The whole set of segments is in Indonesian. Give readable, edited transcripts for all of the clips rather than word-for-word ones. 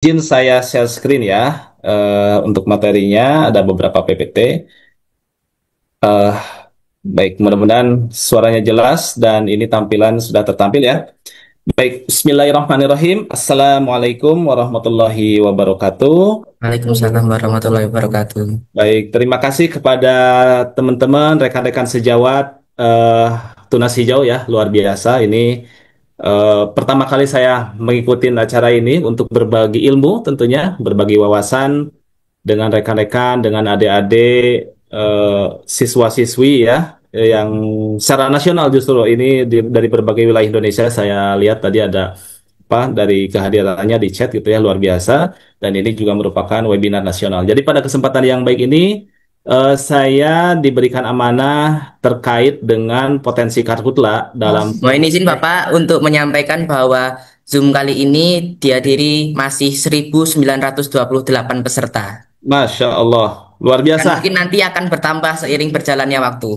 Izin saya share screen ya. Untuk materinya ada beberapa PPT. Eh, Baik, mudah-mudahan suaranya jelas dan ini tampilan sudah tertampil ya. Baik, Bismillahirrahmanirrahim. Assalamualaikum warahmatullahi wabarakatuh. Waalaikumsalam warahmatullahi wabarakatuh. Baik, terima kasih kepada teman-teman, rekan-rekan sejawat Tunas Hijau ya, luar biasa. Ini pertama kali saya mengikuti acara ini untuk berbagi ilmu tentunya, berbagi wawasan dengan rekan-rekan, dengan adik-adik, siswa-siswi ya, yang secara nasional justru ini dari berbagai wilayah Indonesia. Saya lihat tadi ada apa dari kehadirannya di chat gitu ya, luar biasa. Dan ini juga merupakan webinar nasional. Jadi pada kesempatan yang baik ini, saya diberikan amanah terkait dengan potensi karhutla dalam Mohon izin Bapak untuk menyampaikan bahwa Zoom kali ini dihadiri masih 1928 peserta. Masya Allah, luar Dan biasa. mungkin nanti akan bertambah seiring berjalannya waktu.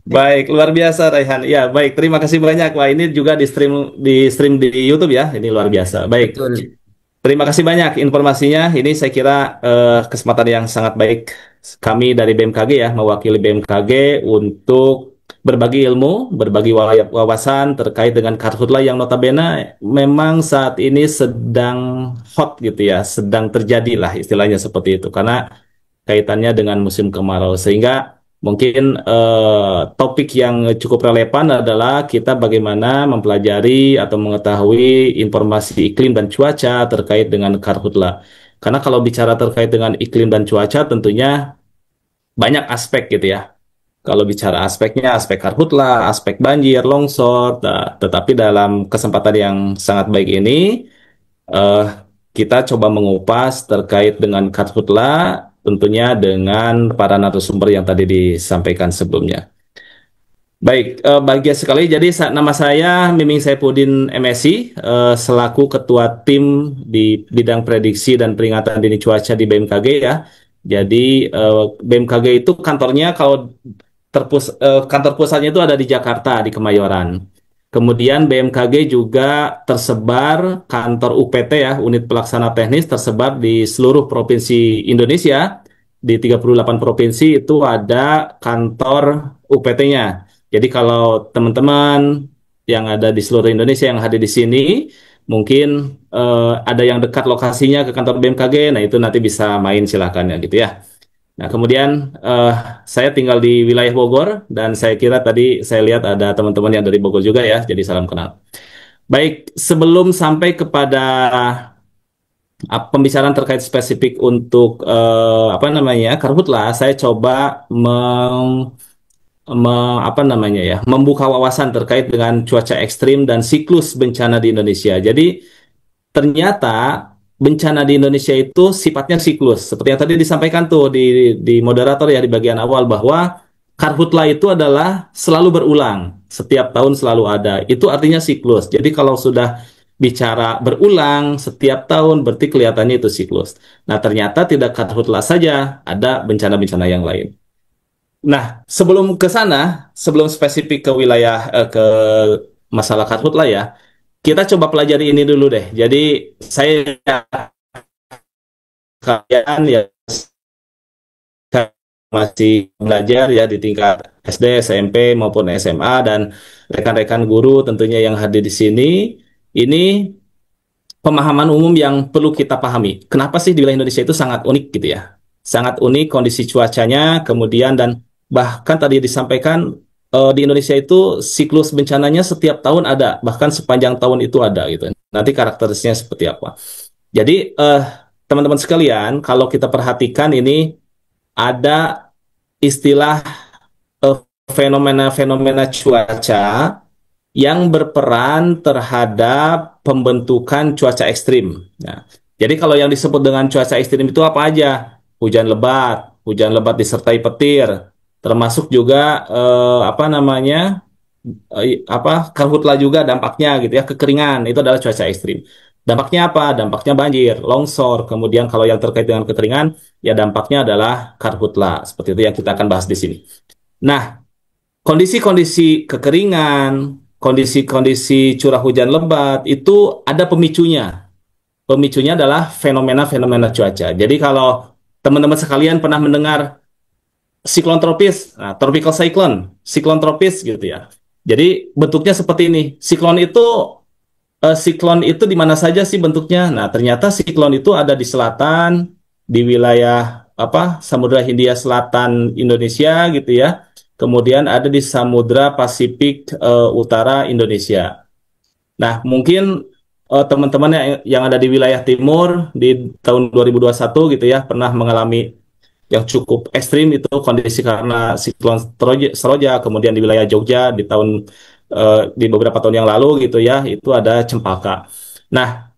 Baik, luar biasa Raihan. Ya, baik. Terima kasih banyak. Wah, ini juga di stream di YouTube ya. Ini luar biasa. Baik. Betul. Terima kasih banyak informasinya. Ini saya kira kesempatan yang sangat baik kami dari BMKG ya, mewakili BMKG untuk berbagi ilmu, berbagi wawasan terkait dengan karhutla yang notabene memang saat ini sedang hot gitu ya, sedang terjadi lah istilahnya seperti itu. Karena kaitannya dengan musim kemarau. Sehingga mungkin topik yang cukup relevan adalah kita bagaimana mempelajari atau mengetahui informasi iklim dan cuaca terkait dengan karhutla. Karena kalau bicara terkait dengan iklim dan cuaca tentunya banyak aspek gitu ya. Kalau bicara aspeknya, aspek karhutla, aspek banjir, longsor, tetapi dalam kesempatan yang sangat baik ini, eh, kita coba mengupas terkait dengan karhutla, tentunya dengan para narasumber yang tadi disampaikan sebelumnya. Baik, bahagia sekali. Jadi nama saya Miming Saipudin MSI, selaku Ketua Tim di bidang prediksi dan peringatan dini cuaca di BMKG ya. Jadi BMKG itu kantornya kalau kantor pusatnya itu ada di Jakarta di Kemayoran. Kemudian BMKG juga tersebar kantor UPT ya, unit pelaksana teknis tersebar di seluruh provinsi Indonesia. Di 38 provinsi itu ada kantor UPT-nya. Jadi kalau teman-teman yang ada di seluruh Indonesia yang hadir di sini, mungkin ada yang dekat lokasinya ke kantor BMKG, nah itu nanti bisa main silakan ya gitu ya. Nah kemudian saya tinggal di wilayah Bogor dan saya kira tadi saya lihat ada teman-teman yang dari Bogor juga ya, jadi salam kenal. Baik, sebelum sampai kepada pembicaraan terkait spesifik untuk apa namanya karhutla, saya coba apa namanya ya, membuka wawasan terkait dengan cuaca ekstrim dan siklus bencana di Indonesia. Jadi ternyata bencana di Indonesia itu sifatnya siklus. Seperti yang tadi disampaikan tuh di moderator ya di bagian awal bahwa karhutla itu adalah selalu berulang. Setiap tahun selalu ada. Itu artinya siklus. Jadi kalau sudah bicara berulang setiap tahun berarti kelihatannya itu siklus. Nah, ternyata tidak karhutla saja, ada bencana-bencana yang lain. Nah, sebelum ke sana, sebelum spesifik ke wilayah ke masalah karhutla ya, kita coba pelajari ini dulu deh. Jadi saya kalian ya masih belajar ya di tingkat SD, SMP maupun SMA dan rekan-rekan guru tentunya yang hadir di sini, ini pemahaman umum yang perlu kita pahami. Kenapa sih di wilayah Indonesia itu sangat unik gitu ya? Sangat unik kondisi cuacanya, kemudian dan bahkan tadi disampaikan di Indonesia itu siklus bencananya setiap tahun ada, bahkan sepanjang tahun itu ada gitu. Nanti karakteristiknya seperti apa? Jadi teman-teman sekalian, kalau kita perhatikan ini ada istilah eh, fenomena-fenomena cuaca yang berperan terhadap pembentukan cuaca ekstrim. Nah, jadi kalau yang disebut dengan cuaca ekstrim itu apa aja? Hujan lebat disertai petir, termasuk juga apa namanya karhutla juga dampaknya gitu ya, kekeringan itu adalah cuaca ekstrim. Dampaknya apa? Dampaknya banjir, longsor. Kemudian kalau yang terkait dengan kekeringan, ya dampaknya adalah karhutla. Seperti itu yang kita akan bahas di sini. Nah, kondisi-kondisi kekeringan, kondisi-kondisi curah hujan lebat itu ada pemicunya. pemicunya adalah fenomena-fenomena cuaca. Jadi kalau teman-teman sekalian pernah mendengar siklon tropis, nah, tropical cyclone, siklon tropis gitu ya. Jadi bentuknya seperti ini. Siklon itu di mana saja sih bentuknya? Nah, ternyata siklon itu ada di selatan, di wilayah apa Samudra Hindia Selatan Indonesia gitu ya. Kemudian ada di Samudra Pasifik Utara Indonesia. Nah, mungkin teman-teman yang ada di wilayah timur di tahun 2021 gitu ya pernah mengalami yang cukup ekstrim itu kondisi karena siklon Seroja, kemudian di wilayah Jogja di beberapa tahun yang lalu gitu ya itu ada cempaka. Nah,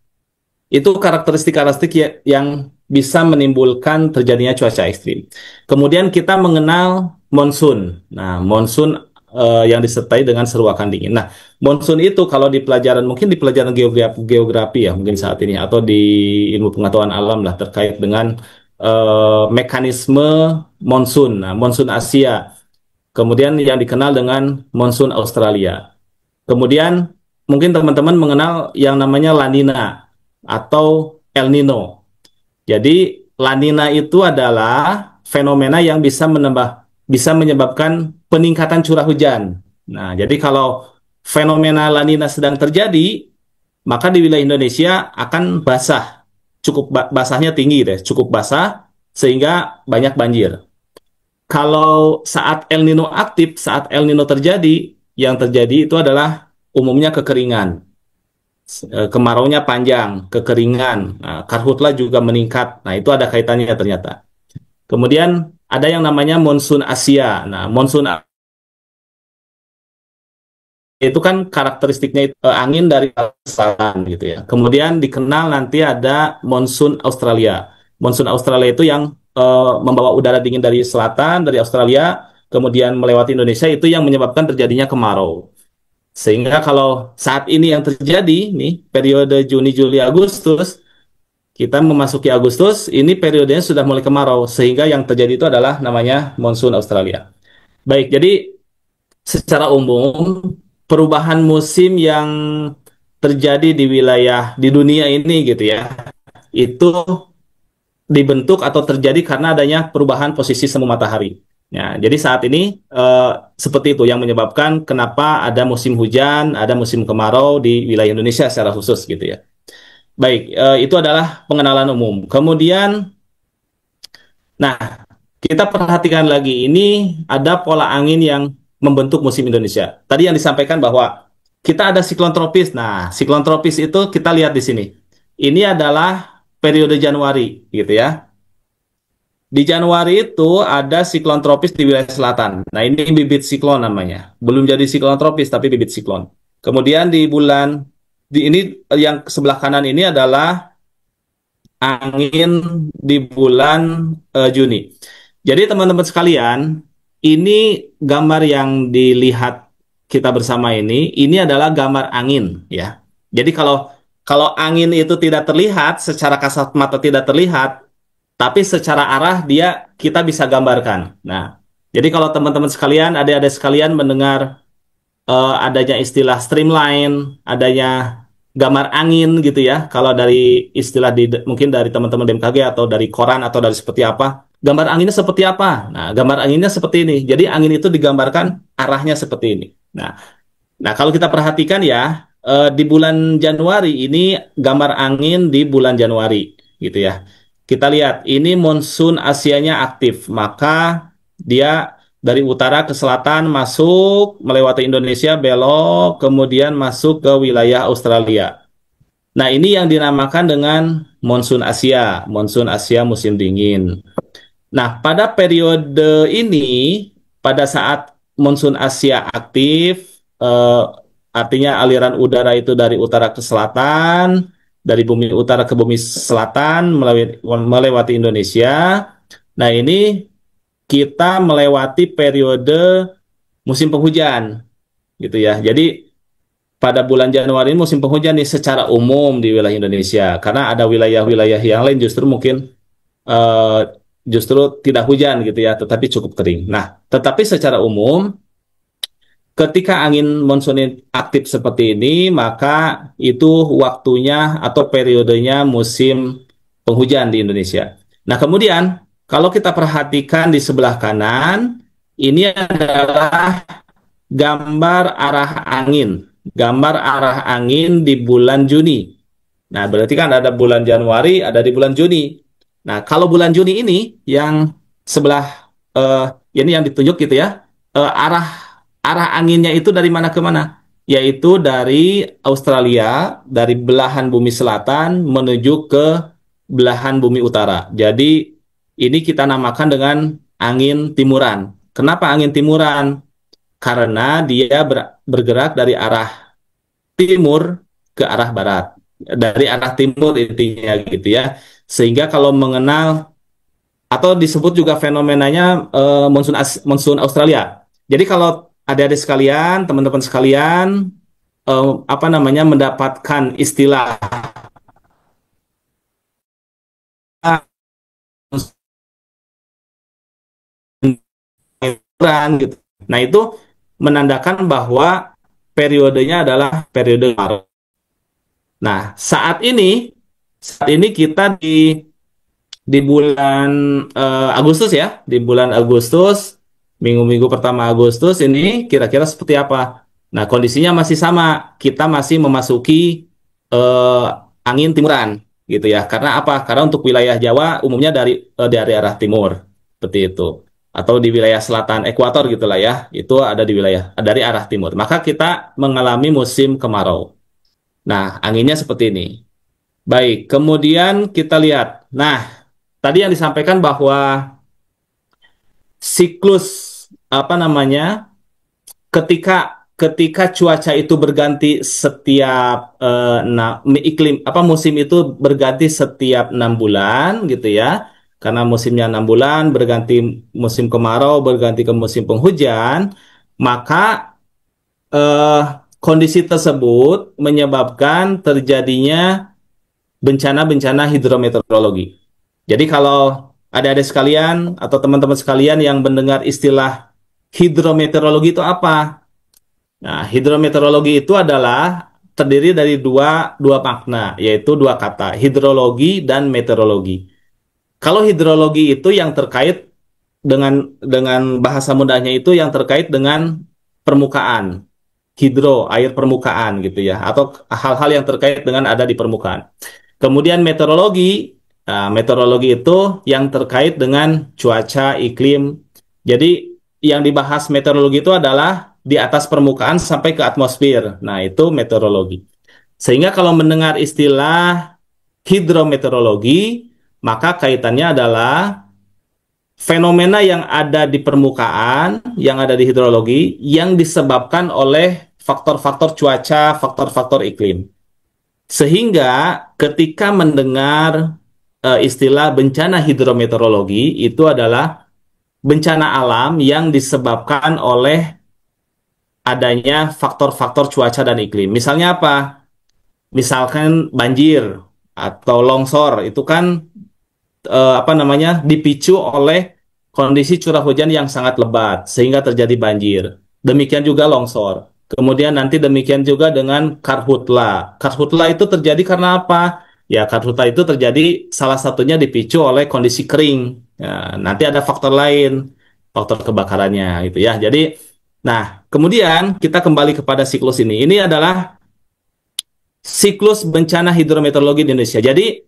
itu karakteristik-karakteristik yang bisa menimbulkan terjadinya cuaca ekstrim. Kemudian kita mengenal monsun. Nah, monsun yang disertai dengan seruakan dingin. Nah, monsun itu kalau di pelajaran mungkin di pelajaran geografi ya mungkin saat ini atau di ilmu pengetahuan alam lah terkait dengan mekanisme monsun. Nah, monsun Asia. Kemudian yang dikenal dengan monsun Australia. Kemudian mungkin teman-teman mengenal yang namanya La Nina atau El Nino. Jadi La Nina itu adalah fenomena yang bisa menyebabkan peningkatan curah hujan. Nah, jadi kalau fenomena La Nina sedang terjadi, maka di wilayah Indonesia akan basah, basahnya tinggi deh, cukup basah sehingga banyak banjir. Kalau saat El Nino terjadi, yang terjadi itu adalah umumnya kekeringan. Kemaraunya panjang, kekeringan, nah, karhutla juga meningkat. Nah, itu ada kaitannya ternyata. Kemudian ada yang namanya monsun Asia. Nah, itu kan karakteristiknya itu, angin dari selatan gitu ya. Kemudian dikenal nanti ada monsun Australia. Monsun Australia itu yang membawa udara dingin dari selatan, dari Australia, kemudian melewati Indonesia, itu yang menyebabkan terjadinya kemarau. Sehingga kalau saat ini yang terjadi, nih, periode Juni, Juli, Agustus, kita memasuki Agustus, ini periodenya sudah mulai kemarau, sehingga yang terjadi itu adalah namanya monsun Australia. Baik, jadi secara umum, perubahan musim yang terjadi di wilayah di dunia ini gitu ya, itu dibentuk atau terjadi karena adanya perubahan posisi semu matahari. Ya, jadi saat ini seperti itu yang menyebabkan kenapa ada musim hujan, ada musim kemarau di wilayah Indonesia secara khusus gitu ya. Baik, itu adalah pengenalan umum. Kemudian, nah, kita perhatikan lagi ini ada pola angin yang membentuk musim Indonesia. Tadi yang disampaikan bahwa kita ada siklon tropis. Nah, siklon tropis itu kita lihat di sini. Ini adalah periode Januari gitu ya. Di Januari itu ada siklon tropis di wilayah selatan. Nah, ini bibit siklon namanya. Belum jadi siklon tropis, tapi bibit siklon. Kemudian ini yang sebelah kanan ini adalah angin di bulan Juni. Jadi teman-teman sekalian, ini gambar yang dilihat kita bersama ini adalah gambar angin ya. Jadi kalau kalau angin itu tidak terlihat, secara kasat mata tidak terlihat, tapi secara arah dia kita bisa gambarkan. Nah, jadi kalau teman-teman sekalian, adik-adik sekalian mendengar adanya istilah streamline, adanya gambar angin gitu ya. Kalau dari istilah mungkin dari teman-teman BMKG atau dari koran atau dari seperti apa, gambar anginnya seperti apa? Nah, gambar anginnya seperti ini. Jadi angin itu digambarkan arahnya seperti ini. Nah, kalau kita perhatikan ya, di bulan Januari ini gambar angin di bulan Januari gitu ya. Kita lihat ini monsun Asianya aktif, maka dia dari utara ke selatan masuk melewati Indonesia belok kemudian masuk ke wilayah Australia. Nah, ini yang dinamakan dengan monsun Asia musim dingin. Nah, pada periode ini, pada saat monsun Asia aktif, artinya aliran udara itu dari utara ke selatan, dari bumi utara ke bumi selatan melewati Indonesia. Nah, ini kita melewati periode musim penghujan, gitu ya. Jadi pada bulan Januari ini musim penghujan nih secara umum di wilayah Indonesia, karena ada wilayah-wilayah yang lain justru mungkin eh, justru tidak hujan gitu ya, tetapi cukup kering. Nah, tetapi secara umum ketika angin monsun aktif seperti ini, maka itu waktunya atau periodenya musim penghujan di Indonesia. Nah, kemudian kalau kita perhatikan di sebelah kanan, ini adalah gambar arah angin. Gambar arah angin di bulan Juni. Nah, berarti kan ada bulan Januari, ada di bulan Juni. Nah, kalau bulan Juni ini yang sebelah ini yang ditunjuk gitu ya, arah arah anginnya itu dari mana ke mana? Yaitu dari Australia, dari belahan bumi selatan menuju ke belahan bumi utara. Jadi ini kita namakan dengan angin timuran. Kenapa angin timuran? Karena dia bergerak dari arah timur ke arah barat, dari arah timur intinya gitu ya. Sehingga kalau mengenal atau disebut juga fenomenanya monsun Australia. Jadi kalau adik-adik sekalian, teman-teman sekalian, apa namanya mendapatkan istilah monsuran gitu. Nah itu menandakan bahwa periodenya adalah periode Maret. Nah saat ini kita di bulan Agustus ya, di bulan Agustus, minggu-minggu pertama Agustus ini kira-kira seperti apa? Nah, kondisinya masih sama, kita masih memasuki angin timuran, gitu ya. Karena apa? Karena untuk wilayah Jawa umumnya dari arah timur, seperti itu. Atau di wilayah selatan ekuator gitulah ya, itu ada di wilayah dari arah timur. Maka kita mengalami musim kemarau. Nah, anginnya seperti ini. Baik, kemudian kita lihat. Nah, tadi yang disampaikan bahwa siklus apa namanya ketika ketika cuaca itu berganti setiap iklim apa musim itu berganti setiap 6 bulan gitu ya, karena musimnya 6 bulan berganti musim kemarau berganti ke musim penghujan, maka eh, kondisi tersebut menyebabkan terjadinya bencana-bencana hidrometeorologi. Jadi kalau ada sekalian atau teman-teman sekalian yang mendengar istilah hidrometeorologi itu apa? Nah, hidrometeorologi itu adalah terdiri dari dua makna, yaitu dua kata, hidrologi dan meteorologi. Kalau hidrologi itu yang terkait dengan bahasa mudahnya itu yang terkait dengan permukaan, hidro, air permukaan gitu ya, atau hal-hal yang terkait dengan ada di permukaan. Kemudian meteorologi, nah, meteorologi itu yang terkait dengan cuaca, iklim. Jadi yang dibahas meteorologi itu adalah di atas permukaan sampai ke atmosfer. Nah, itu meteorologi. Sehingga kalau mendengar istilah hidrometeorologi, maka kaitannya adalah fenomena yang ada di permukaan, yang ada di hidrologi, yang disebabkan oleh faktor-faktor cuaca, faktor-faktor iklim. Sehingga ketika mendengar istilah bencana hidrometeorologi, itu adalah bencana alam yang disebabkan oleh adanya faktor-faktor cuaca dan iklim. Misalnya apa? Misalkan banjir atau longsor, itu kan apa namanya dipicu oleh kondisi curah hujan yang sangat lebat sehingga terjadi banjir. Demikian juga longsor. Kemudian nanti demikian juga dengan karhutla. Karhutla itu terjadi karena apa? Ya, karhutla itu terjadi salah satunya dipicu oleh kondisi kering. Ya, nanti ada faktor lain, faktor kebakarannya gitu ya. Jadi, nah, kemudian kita kembali kepada siklus ini. Ini adalah siklus bencana hidrometeorologi di Indonesia. Jadi,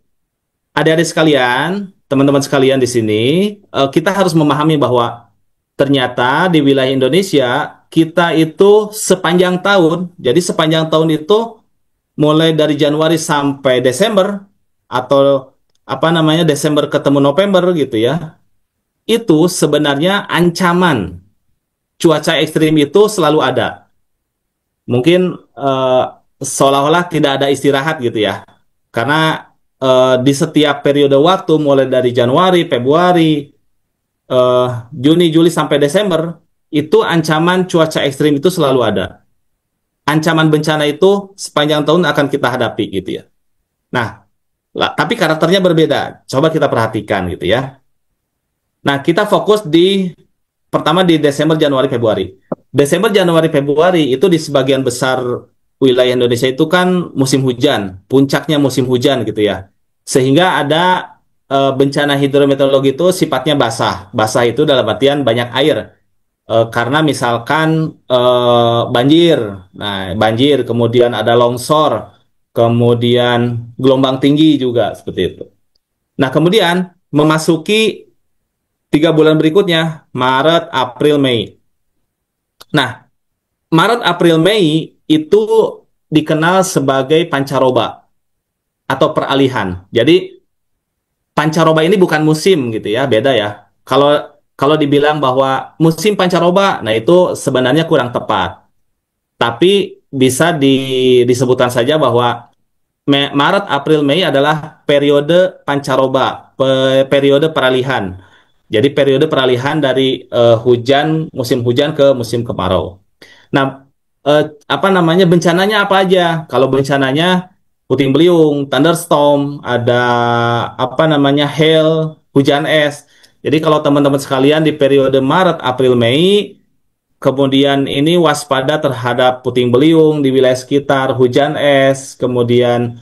adik-adik sekalian, teman-teman sekalian di sini, kita harus memahami bahwa ternyata di wilayah Indonesia kita itu sepanjang tahun, jadi sepanjang tahun itu mulai dari Januari sampai Desember atau apa namanya Desember ketemu November gitu ya, itu sebenarnya ancaman cuaca ekstrim itu selalu ada. Mungkin eh, seolah-olah tidak ada istirahat gitu ya. Karena di setiap periode waktu mulai dari Januari, Februari, eh, Juni, Juli sampai Desember itu ancaman cuaca ekstrim itu selalu ada. Ancaman bencana itu sepanjang tahun akan kita hadapi gitu ya. Nah, tapi karakternya berbeda. Coba kita perhatikan gitu ya. Nah, kita fokus di pertama di Desember, Januari, Februari. Desember, Januari, Februari itu di sebagian besar wilayah Indonesia itu kan musim hujan, puncaknya musim hujan gitu ya. Sehingga ada bencana hidrometeorologi itu sifatnya basah. Basah itu dalam artian banyak air. Karena misalkan banjir, nah banjir, kemudian ada longsor, kemudian gelombang tinggi juga seperti itu. Nah kemudian memasuki 3 bulan berikutnya, Maret, April, Mei. Nah, Maret, April, Mei itu dikenal sebagai pancaroba atau peralihan. Jadi pancaroba ini bukan musim gitu ya, beda ya. Kalau kalau dibilang bahwa musim pancaroba, nah itu sebenarnya kurang tepat. Tapi bisa disebutkan saja bahwa Maret, April, Mei adalah periode pancaroba, periode peralihan. Jadi periode peralihan dari hujan, musim hujan ke musim kemarau. Nah, apa namanya bencananya apa aja? Kalau bencananya puting beliung, thunderstorm, ada apa namanya hail, hujan es. Jadi kalau teman-teman sekalian di periode Maret, April, Mei, kemudian ini waspada terhadap puting beliung di wilayah sekitar, hujan es, kemudian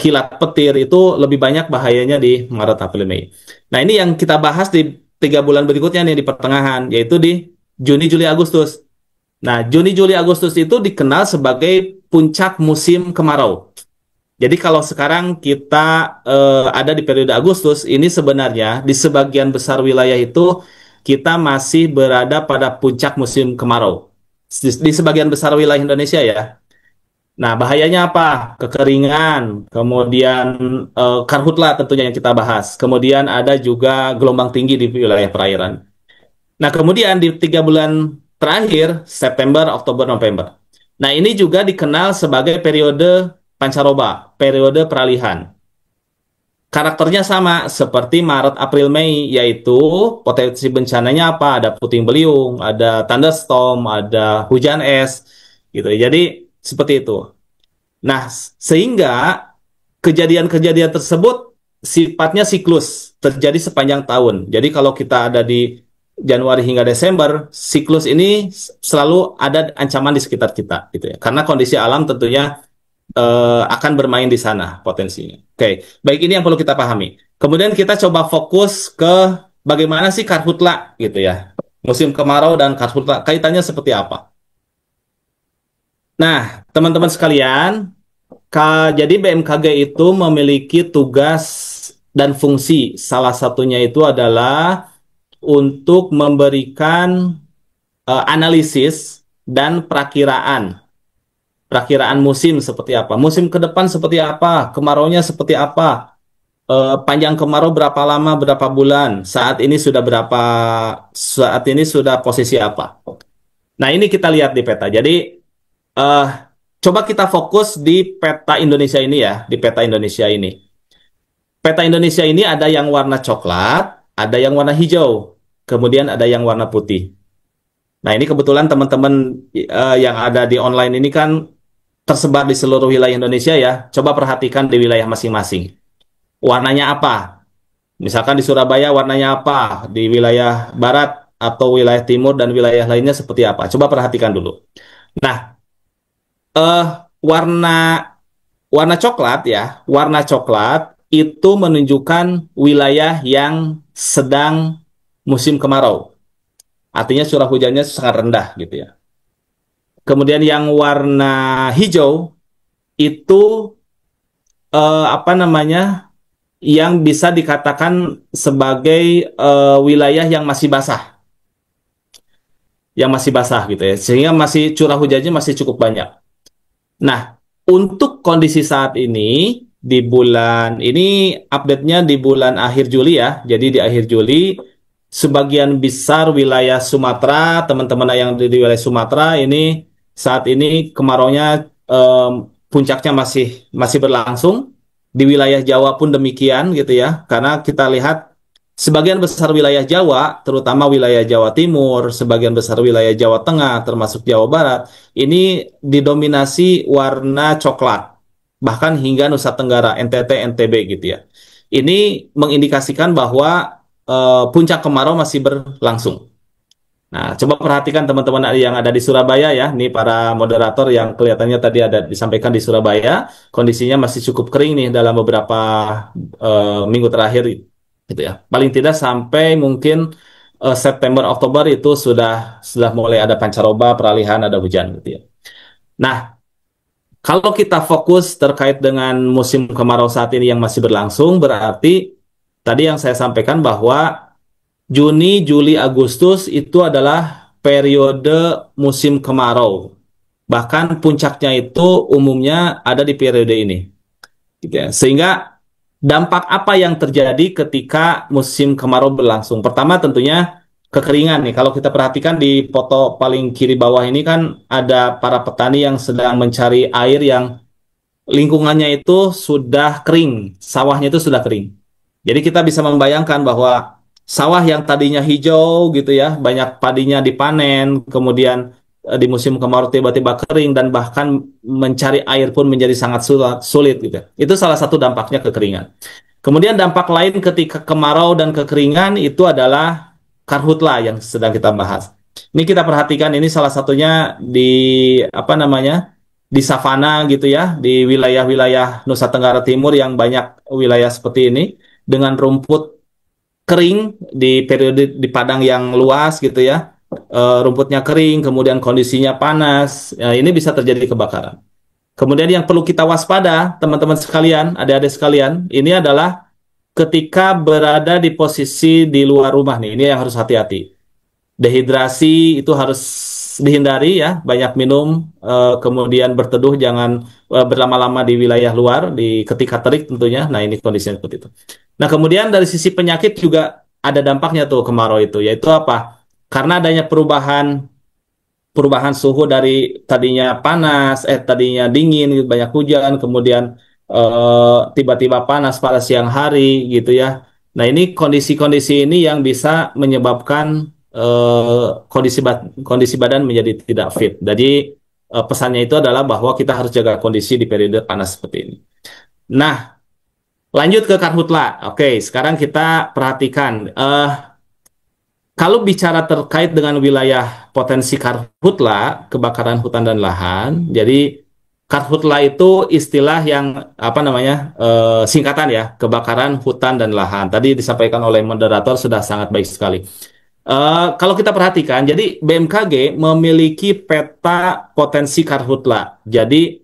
kilat petir itu lebih banyak bahayanya di Maret, April, Mei. Nah ini yang kita bahas di 3 bulan berikutnya nih di pertengahan, yaitu di Juni, Juli, Agustus. Nah, Juni, Juli, Agustus itu dikenal sebagai puncak musim kemarau. Jadi kalau sekarang kita ada di periode Agustus, ini sebenarnya di sebagian besar wilayah itu kita masih berada pada puncak musim kemarau. Di sebagian besar wilayah Indonesia ya. Nah, bahayanya apa? Kekeringan, kemudian karhutla tentunya yang kita bahas. Kemudian ada juga gelombang tinggi di wilayah perairan. Nah, kemudian di 3 bulan terakhir, September, Oktober, November. Nah, ini juga dikenal sebagai periode pancaroba, periode peralihan. Karakternya sama seperti Maret, April, Mei, yaitu potensi bencananya apa? Ada puting beliung, ada thunderstorm, ada hujan es, gitu. Jadi, seperti itu. Nah, sehingga kejadian-kejadian tersebut sifatnya siklus, terjadi sepanjang tahun. Jadi kalau kita ada di Januari hingga Desember, siklus ini selalu ada ancaman di sekitar kita, gitu ya. Karena kondisi alam tentunya akan bermain di sana potensinya. Oke, baik ini yang perlu kita pahami. Kemudian kita coba fokus ke bagaimana sih karhutla, gitu ya. Musim kemarau dan karhutla kaitannya seperti apa? Nah, teman-teman sekalian, jadi BMKG itu memiliki tugas dan fungsi. Salah satunya itu adalah untuk memberikan analisis dan perakiraan. Perakiraan musim seperti apa, musim ke depan seperti apa, kemaraunya seperti apa, panjang kemarau berapa lama, berapa bulan, saat ini sudah posisi apa. Nah, ini kita lihat di peta. Jadi, eh, coba kita fokus di peta Indonesia ini ya, di peta Indonesia ini. Peta Indonesia ini ada yang warna coklat, ada yang warna hijau, kemudian ada yang warna putih. Nah, ini kebetulan teman-teman yang ada di online ini kan tersebar di seluruh wilayah Indonesia ya. Coba perhatikan di wilayah masing-masing. Warnanya apa? Misalkan di Surabaya warnanya apa? Di wilayah barat atau wilayah timur dan wilayah lainnya seperti apa? Coba perhatikan dulu. Nah, eh warna warna coklat ya, warna coklat itu menunjukkan wilayah yang sedang musim kemarau. Artinya curah hujannya sangat rendah gitu ya. Kemudian yang warna hijau itu apa namanya? Yang bisa dikatakan sebagai wilayah yang masih basah, gitu ya. Sehingga masih curah hujannya masih cukup banyak. Nah, untuk kondisi saat ini di bulan ini update-nya di bulan akhir Juli ya. Jadi di akhir Juli sebagian besar wilayah Sumatera, teman-teman yang di wilayah Sumatera ini saat ini kemaraunya puncaknya masih masih berlangsung. Di wilayah Jawa pun demikian gitu ya. Karena kita lihat sebagian besar wilayah Jawa, terutama wilayah Jawa Timur, sebagian besar wilayah Jawa Tengah, termasuk Jawa Barat, ini didominasi warna coklat, bahkan hingga Nusa Tenggara, NTT, NTB gitu ya. Ini mengindikasikan bahwa puncak kemarau masih berlangsung. Nah, coba perhatikan teman-teman yang ada di Surabaya ya, nih para moderator yang kelihatannya tadi ada disampaikan di Surabaya, kondisinya masih cukup kering nih dalam beberapa minggu terakhir gitu ya. Paling tidak sampai mungkin September Oktober itu sudah mulai ada pancaroba, peralihan, ada hujan gitu ya. Nah, kalau kita fokus terkait dengan musim kemarau saat ini yang masih berlangsung, berarti tadi yang saya sampaikan bahwa Juni, Juli, Agustus itu adalah periode musim kemarau. Bahkan puncaknya itu umumnya ada di periode ini. Gitu ya. Sehingga dampak apa yang terjadi ketika musim kemarau berlangsung? Pertama tentunya kekeringan nih. Kalau kita perhatikan di foto paling kiri bawah ini kan ada para petani yang sedang mencari air yang lingkungannya itu sudah kering, sawahnya itu sudah kering. Jadi kita bisa membayangkan bahwa sawah yang tadinya hijau gitu ya, banyak padinya dipanen, kemudian di musim kemarau tiba-tiba kering dan bahkan mencari air pun menjadi sangat sulit gitu. Itu salah satu dampaknya kekeringan. Kemudian dampak lain ketika kemarau dan kekeringan itu adalah karhutla yang sedang kita bahas. Ini kita perhatikan ini salah satunya di apa namanya? Di savana gitu ya, di wilayah-wilayah Nusa Tenggara Timur yang banyak wilayah seperti ini dengan rumput kering di periode di padang yang luas gitu ya. Rumputnya kering, kemudian kondisinya panas, ini bisa terjadi kebakaran. Kemudian yang perlu kita waspada, teman-teman sekalian, adik-adik sekalian, ini adalah ketika berada di posisi di luar rumah nih, ini yang harus hati-hati. Dehidrasi itu harus dihindari ya, banyak minum, kemudian berteduh, jangan berlama-lama di wilayah luar, di ketika terik tentunya. Nah ini kondisinya seperti itu. Nah kemudian dari sisi penyakit juga ada dampaknya tuh kemarau itu, yaitu apa? Karena adanya perubahan suhu dari tadinya panas, tadinya dingin, gitu, banyak hujan, kemudian tiba-tiba panas pada siang hari gitu ya. Nah ini kondisi-kondisi ini yang bisa menyebabkan kondisi badan menjadi tidak fit. Jadi pesannya itu adalah bahwa kita harus jaga kondisi di periode panas seperti ini. Nah, lanjut ke karhutla. Oke, sekarang kita perhatikan. Kalau bicara terkait dengan wilayah potensi karhutla, kebakaran hutan dan lahan, jadi karhutla itu istilah yang apa namanya singkatan ya, kebakaran hutan dan lahan. Tadi disampaikan oleh moderator sudah sangat baik sekali. Kalau kita perhatikan, jadi BMKG memiliki peta potensi karhutla. Jadi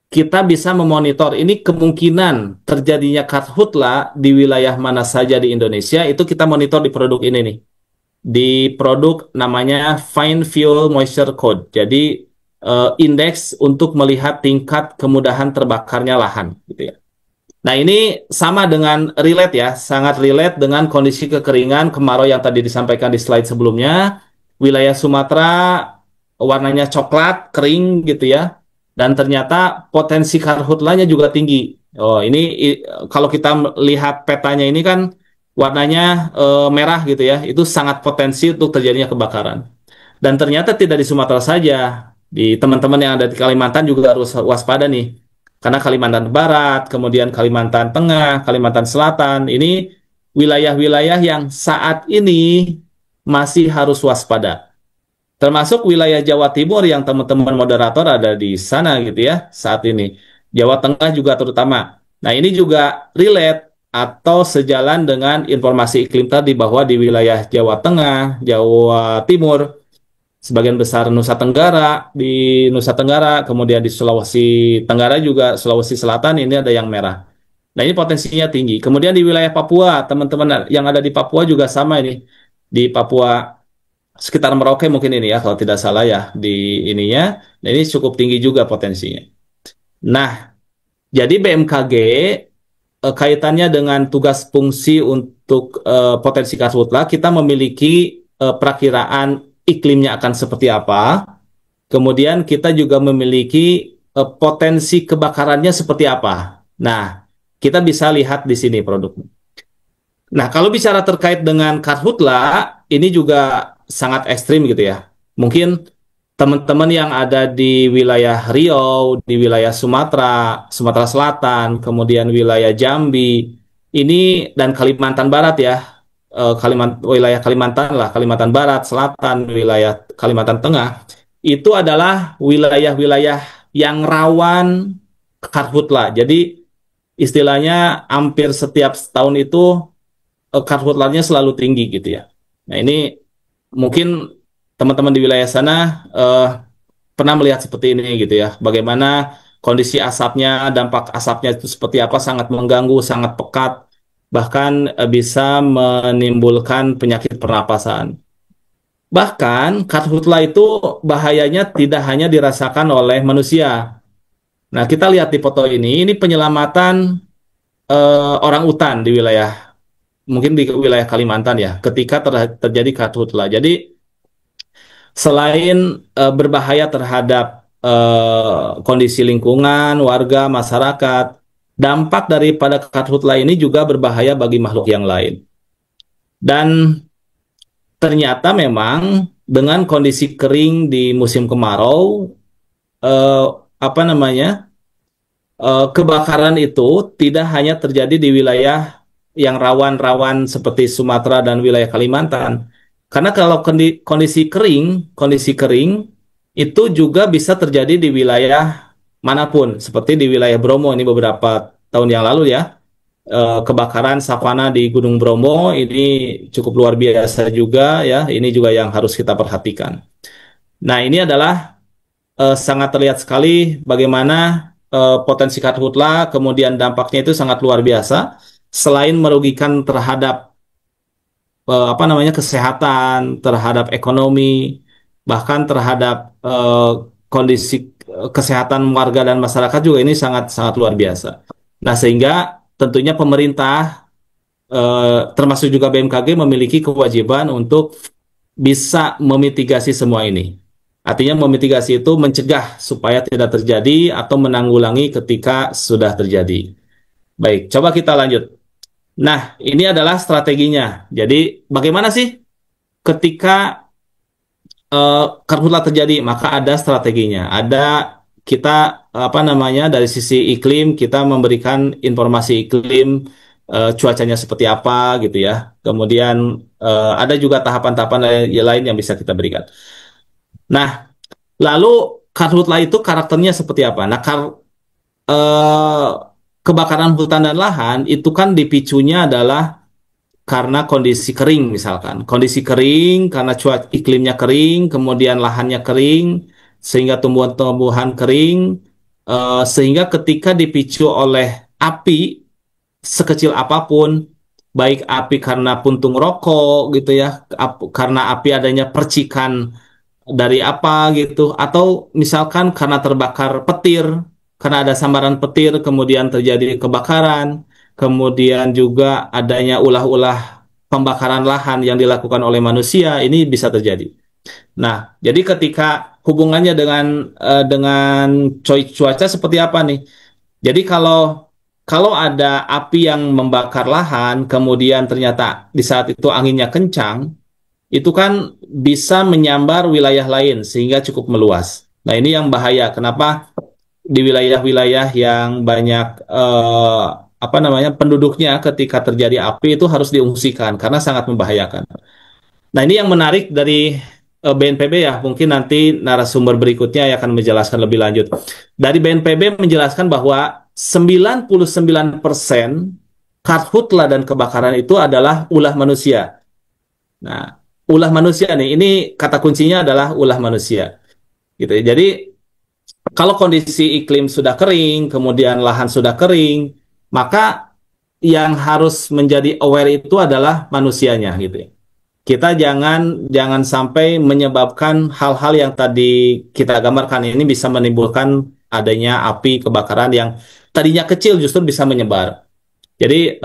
kita bisa memonitor ini kemungkinan terjadinya karhutla di wilayah mana saja di Indonesia, itu kita monitor di produk ini nih, di produk namanya Fine Fuel Moisture Code. Jadi indeks untuk melihat tingkat kemudahan terbakarnya lahan, gitu ya. Nah ini sama dengan relate ya, sangat relate dengan kondisi kekeringan kemarau yang tadi disampaikan di slide sebelumnya. Wilayah Sumatera warnanya coklat, kering gitu ya, dan ternyata potensi karhutlanya juga tinggi. Oh ini kalau kita lihat petanya ini kan warnanya merah gitu ya, itu sangat potensi untuk terjadinya kebakaran. Dan ternyata tidak di Sumatera saja, di teman-teman yang ada di Kalimantan juga harus waspada nih. Karena Kalimantan Barat, kemudian Kalimantan Tengah, Kalimantan Selatan, ini wilayah-wilayah yang saat ini masih harus waspada. Termasuk wilayah Jawa Timur yang teman-teman moderator ada di sana gitu ya saat ini. Jawa Tengah juga terutama. Nah ini juga relate atau sejalan dengan informasi iklim tadi bahwa di wilayah Jawa Tengah, Jawa Timur, sebagian besar Nusa Tenggara, di Nusa Tenggara, kemudian di Sulawesi Tenggara juga, Sulawesi Selatan ini ada yang merah. Nah ini potensinya tinggi. Kemudian di wilayah Papua, teman-teman yang ada di Papua juga sama ini. Di Papua sekitar Merauke mungkin ini ya, kalau tidak salah ya di ininya. Nah ini cukup tinggi juga potensinya. Nah, jadi BMKG kaitannya dengan tugas fungsi untuk potensi karhutla, kita memiliki perakiraan iklimnya akan seperti apa. Kemudian kita juga memiliki potensi kebakarannya seperti apa. Nah, kita bisa lihat di sini produknya. Nah, kalau bicara terkait dengan karhutla, ini juga sangat ekstrim gitu ya. Mungkin teman-teman yang ada di wilayah Riau, di wilayah Sumatera, Sumatera Selatan, kemudian wilayah Jambi, ini dan Kalimantan Barat ya. wilayah Kalimantan lah, Kalimantan Barat, Selatan, wilayah Kalimantan Tengah, itu adalah wilayah-wilayah yang rawan karhutla. Jadi istilahnya hampir setiap tahun itu karhutlanya selalu tinggi gitu ya. Nah ini mungkin teman-teman di wilayah sana pernah melihat seperti ini gitu ya. Bagaimana kondisi asapnya, dampak asapnya itu seperti apa, sangat mengganggu, sangat pekat, bahkan bisa menimbulkan penyakit pernapasan. Bahkan karhutla itu bahayanya tidak hanya dirasakan oleh manusia. Nah, kita lihat di foto ini penyelamatan orang utan di wilayah, mungkin di wilayah Kalimantan ya, ketika terjadi karhutla. Jadi selain berbahaya terhadap kondisi lingkungan, warga, masyarakat, dampak daripada karhutla ini juga berbahaya bagi makhluk yang lain. Dan ternyata memang dengan kondisi kering di musim kemarau, eh, apa namanya, kebakaran itu tidak hanya terjadi di wilayah yang rawan-rawan seperti Sumatera dan wilayah Kalimantan. Karena kalau kondisi kering itu juga bisa terjadi di wilayah manapun, seperti di wilayah Bromo ini beberapa tahun yang lalu ya. Kebakaran savana di Gunung Bromo ini cukup luar biasa juga ya. Ini juga yang harus kita perhatikan. Nah, ini adalah sangat terlihat sekali bagaimana potensi karhutla, kemudian dampaknya itu sangat luar biasa. Selain merugikan terhadap apa namanya kesehatan, terhadap ekonomi, bahkan terhadap kondisi kesehatan warga dan masyarakat juga ini sangat sangat luar biasa. Nah, sehingga tentunya pemerintah termasuk juga BMKG memiliki kewajiban untuk bisa memitigasi semua ini. Artinya memitigasi itu mencegah supaya tidak terjadi atau menanggulangi ketika sudah terjadi. Baik, coba kita lanjut. Nah, ini adalah strateginya. Jadi, bagaimana sih ketika karhutla terjadi? Maka ada strateginya. Ada kita apa namanya dari sisi iklim kita memberikan informasi iklim, cuacanya seperti apa gitu ya. Kemudian ada juga tahapan-tahapan lain yang bisa kita berikan. Nah, lalu karhutla itu karakternya seperti apa? Nah, eh, kebakaran hutan dan lahan itu kan dipicunya adalah karena kondisi kering misalkan. Kondisi kering karena cuaca iklimnya kering, kemudian lahannya kering, sehingga tumbuhan-tumbuhan kering, sehingga ketika dipicu oleh api sekecil apapun, baik api karena puntung rokok gitu ya, karena api adanya percikan dari apa gitu, atau misalkan karena terbakar petir, karena ada sambaran petir kemudian terjadi kebakaran, kemudian juga adanya ulah-ulah pembakaran lahan yang dilakukan oleh manusia, ini bisa terjadi. Nah, jadi ketika hubungannya dengan cuaca seperti apa nih? Jadi kalau kalau ada api yang membakar lahan, kemudian ternyata di saat itu anginnya kencang, itu kan bisa menyambar wilayah lain sehingga cukup meluas. Nah, ini yang bahaya. Kenapa di wilayah-wilayah yang banyak apa namanya penduduknya ketika terjadi api itu harus diungsikan karena sangat membahayakan. Nah, ini yang menarik dari BNPB ya. Mungkin nanti narasumber berikutnya yang akan menjelaskan lebih lanjut. Dari BNPB menjelaskan bahwa 99% karhutla dan kebakaran itu adalah ulah manusia. Nah, ulah manusia nih, ini kata kuncinya adalah ulah manusia. Gitu ya. Jadi kalau kondisi iklim sudah kering, kemudian lahan sudah kering, maka yang harus menjadi aware itu adalah manusianya gitu ya. Kita jangan sampai menyebabkan hal-hal yang tadi kita gambarkan ini bisa menimbulkan adanya api kebakaran yang tadinya kecil justru bisa menyebar. Jadi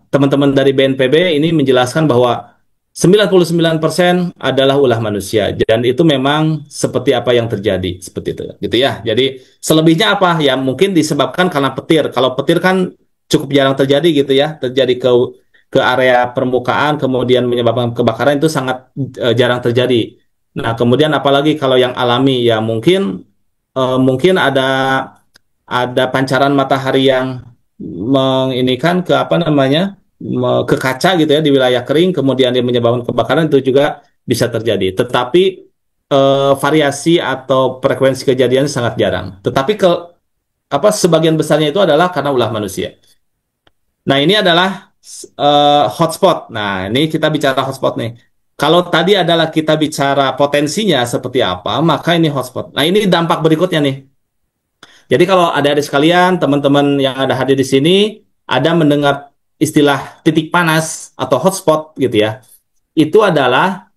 teman-teman dari BNPB ini menjelaskan bahwa 99% adalah ulah manusia dan itu memang seperti apa yang terjadi seperti itu gitu ya. Jadi selebihnya apa? Ya mungkin disebabkan karena petir. Kalau petir kan cukup jarang terjadi gitu ya, terjadi ke area permukaan kemudian menyebabkan kebakaran itu sangat jarang terjadi. Nah, kemudian apalagi kalau yang alami ya mungkin ada pancaran matahari yang menginikan ke apa namanya? ke kaca gitu ya di wilayah kering, kemudian dia menyebabkan kebakaran itu juga bisa terjadi. Tetapi variasi atau frekuensi kejadian sangat jarang. Tetapi sebagian besarnya itu adalah karena ulah manusia. Nah, ini adalah hotspot. Nah, ini kita bicara hotspot nih. Kalau tadi adalah kita bicara potensinya seperti apa, maka ini hotspot. Nah, ini dampak berikutnya nih. Jadi kalau adik-adik sekalian, teman-teman yang ada hadir di sini, ada mendengar istilah titik panas atau hotspot gitu ya. Itu adalah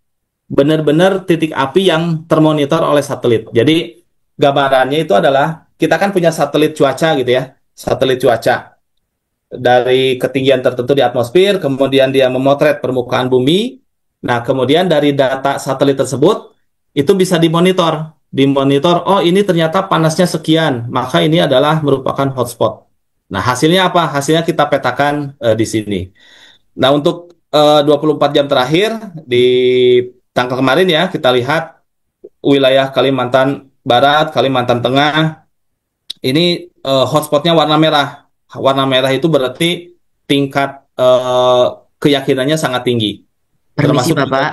benar-benar titik api yang termonitor oleh satelit. Jadi gambarannya itu adalah kita kan punya satelit cuaca gitu ya. Satelit cuaca dari ketinggian tertentu di atmosfer, kemudian dia memotret permukaan bumi. Nah, kemudian dari data satelit tersebut itu bisa dimonitor. Dimonitor, oh ini ternyata panasnya sekian, maka ini adalah merupakan hotspot. Nah, hasilnya apa? Hasilnya kita petakan di sini. Nah, untuk 24 jam terakhir di tanggal kemarin ya, kita lihat wilayah Kalimantan Barat, Kalimantan Tengah, ini hotspotnya warna merah. Warna merah itu berarti tingkat keyakinannya sangat tinggi. Permisi Termasuk juga, Bapak,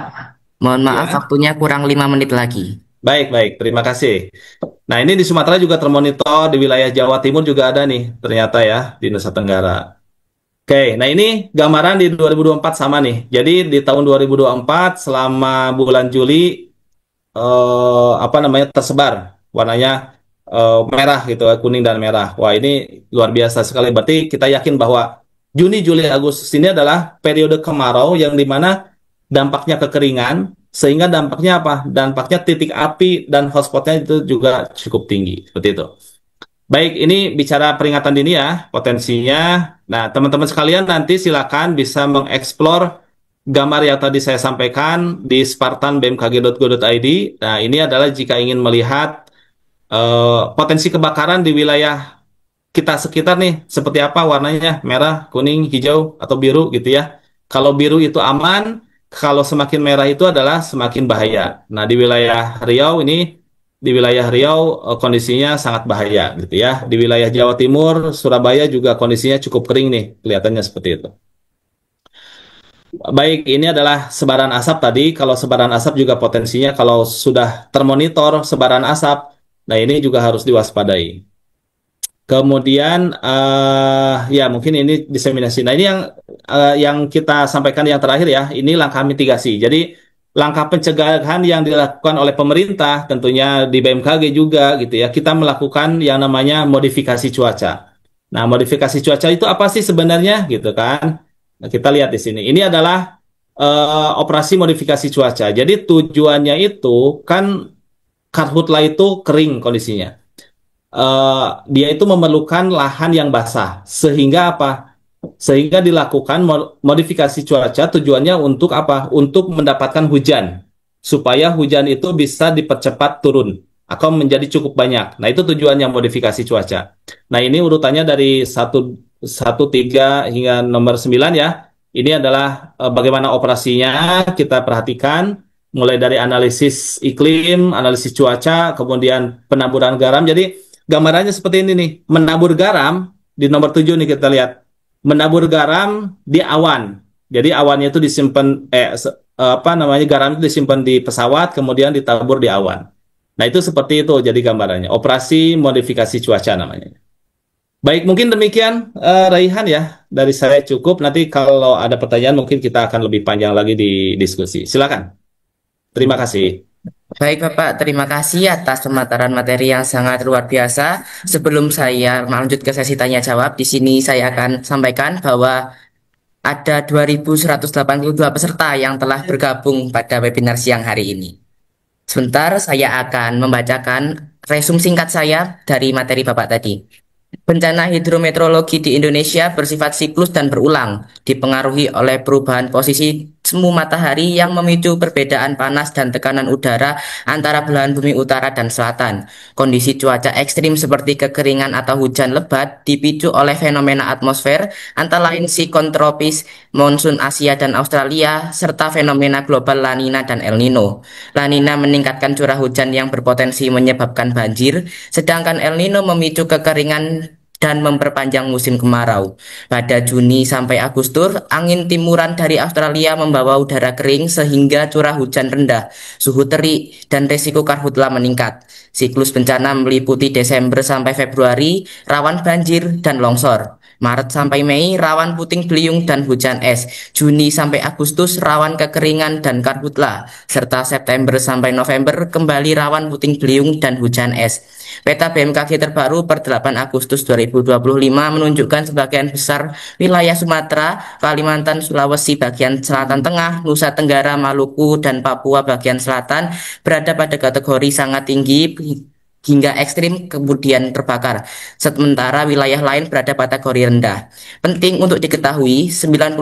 mohon maaf ya. waktunya kurang 5 menit lagi. Baik, baik. Terima kasih. Nah, ini di Sumatera juga termonitor, di wilayah Jawa Timur juga ada nih, ternyata ya, di Nusa Tenggara. Oke, nah ini gambaran di 2024 sama nih. Jadi di tahun 2024 selama bulan Juli tersebar warnanya merah gitu, kuning dan merah. Wah, ini luar biasa sekali. Berarti kita yakin bahwa Juni, Juli, Agustus ini adalah periode kemarau yang dimana dampaknya kekeringan, sehingga dampaknya apa? Dampaknya titik api dan hotspotnya itu juga cukup tinggi. Seperti itu. Baik, ini bicara peringatan dini ya, potensinya. Nah, teman-teman sekalian nanti silakan bisa mengeksplor gambar yang tadi saya sampaikan di spartanbmkg.go.id. Nah, ini adalah jika ingin melihat potensi kebakaran di wilayah kita sekitar nih, seperti apa warnanya, merah, kuning, hijau, atau biru gitu ya. Kalau biru itu aman, kalau semakin merah itu adalah semakin bahaya. Nah, di wilayah Riau kondisinya sangat bahaya gitu ya. Di wilayah Jawa Timur, Surabaya juga kondisinya cukup kering nih, kelihatannya seperti itu. Baik, ini adalah sebaran asap tadi. Kalau sebaran asap juga potensinya kalau sudah termonitor sebaran asap, nah ini juga harus diwaspadai. Kemudian ya mungkin ini diseminasi. Nah, ini yang kita sampaikan yang terakhir ya, ini langkah mitigasi. Jadi langkah pencegahan yang dilakukan oleh pemerintah tentunya di BMKG juga gitu ya. Kita melakukan yang namanya modifikasi cuaca. Nah, modifikasi cuaca itu apa sih sebenarnya gitu kan? Nah, kita lihat di sini. Ini adalah operasi modifikasi cuaca. Jadi tujuannya itu kan karhutla itu kering kondisinya. Dia itu memerlukan lahan yang basah. Sehingga apa? Sehingga dilakukan modifikasi cuaca tujuannya untuk apa? Untuk mendapatkan hujan. Supaya hujan itu bisa dipercepat turun atau menjadi cukup banyak. Nah, itu tujuannya modifikasi cuaca. Nah, ini urutannya dari satu 3 hingga nomor 9 ya. Ini adalah bagaimana operasinya kita perhatikan mulai dari analisis iklim, analisis cuaca, kemudian penaburan garam. Jadi gambarannya seperti ini nih, menabur garam di nomor 7 nih kita lihat. Menabur garam di awan. Jadi awannya itu disimpan garam itu disimpan di pesawat kemudian ditabur di awan. Nah, itu seperti itu jadi gambarannya. Operasi modifikasi cuaca namanya. Baik, mungkin demikian Raihan ya. Dari saya cukup. Nanti kalau ada pertanyaan mungkin kita akan lebih panjang lagi di diskusi. Silakan. Terima kasih. Baik Bapak, terima kasih atas pemaparan materi yang sangat luar biasa. Sebelum saya melanjut ke sesi tanya jawab, di sini saya akan sampaikan bahwa ada 2.182 peserta yang telah bergabung pada webinar siang hari ini. Sebentar, saya akan membacakan resum singkat saya dari materi Bapak tadi. Bencana hidrometeorologi di Indonesia bersifat siklus dan berulang, dipengaruhi oleh perubahan posisi semu matahari yang memicu perbedaan panas dan tekanan udara antara belahan bumi utara dan selatan. Kondisi cuaca ekstrim seperti kekeringan atau hujan lebat dipicu oleh fenomena atmosfer, antara lain siklon tropis, monsun Asia dan Australia, serta fenomena global La Nina dan El Nino. La Nina meningkatkan curah hujan yang berpotensi menyebabkan banjir, sedangkan El Nino memicu kekeringan dan memperpanjang musim kemarau. Pada Juni sampai Agustus, angin timuran dari Australia membawa udara kering sehingga curah hujan rendah, suhu terik, dan risiko karhutla meningkat. Siklus bencana meliputi Desember sampai Februari, rawan banjir dan longsor. Maret sampai Mei, rawan puting beliung dan hujan es. Juni sampai Agustus, rawan kekeringan dan karhutla. Serta September sampai November, kembali rawan puting beliung dan hujan es. Peta BMKG terbaru per 8 Agustus 2025 menunjukkan sebagian besar wilayah Sumatera, Kalimantan, Sulawesi bagian selatan tengah, Nusa Tenggara, Maluku, dan Papua bagian selatan berada pada kategori sangat tinggi hingga ekstrim kemudian terbakar. Sementara wilayah lain berada pada kategori rendah. Penting untuk diketahui, 99%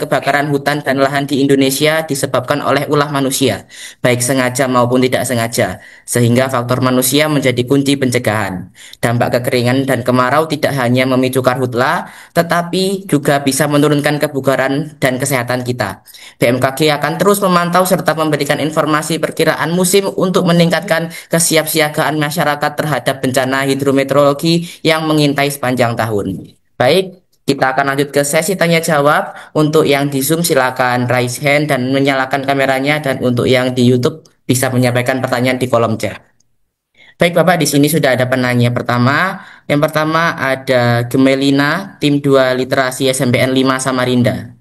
kebakaran hutan dan lahan di Indonesia disebabkan oleh ulah manusia, baik sengaja maupun tidak sengaja, sehingga faktor manusia menjadi kunci pencegahan. Dampak kekeringan dan kemarau tidak hanya memicu karhutla, tetapi juga bisa menurunkan kebugaran dan kesehatan kita. BMKG akan terus memantau serta memberikan informasi perkiraan musim untuk meningkatkan kesiapsiagaan masyarakat terhadap bencana hidrometeorologi yang mengintai sepanjang tahun. Baik, kita akan lanjut ke sesi tanya jawab. Untuk yang di Zoom silakan raise hand dan menyalakan kameranya, dan untuk yang di YouTube bisa menyampaikan pertanyaan di kolom chat. Baik Bapak, di sini sudah ada penanya pertama. Yang pertama ada Gemelina, tim 2 Literasi SMPN 5 Samarinda.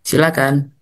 Silakan.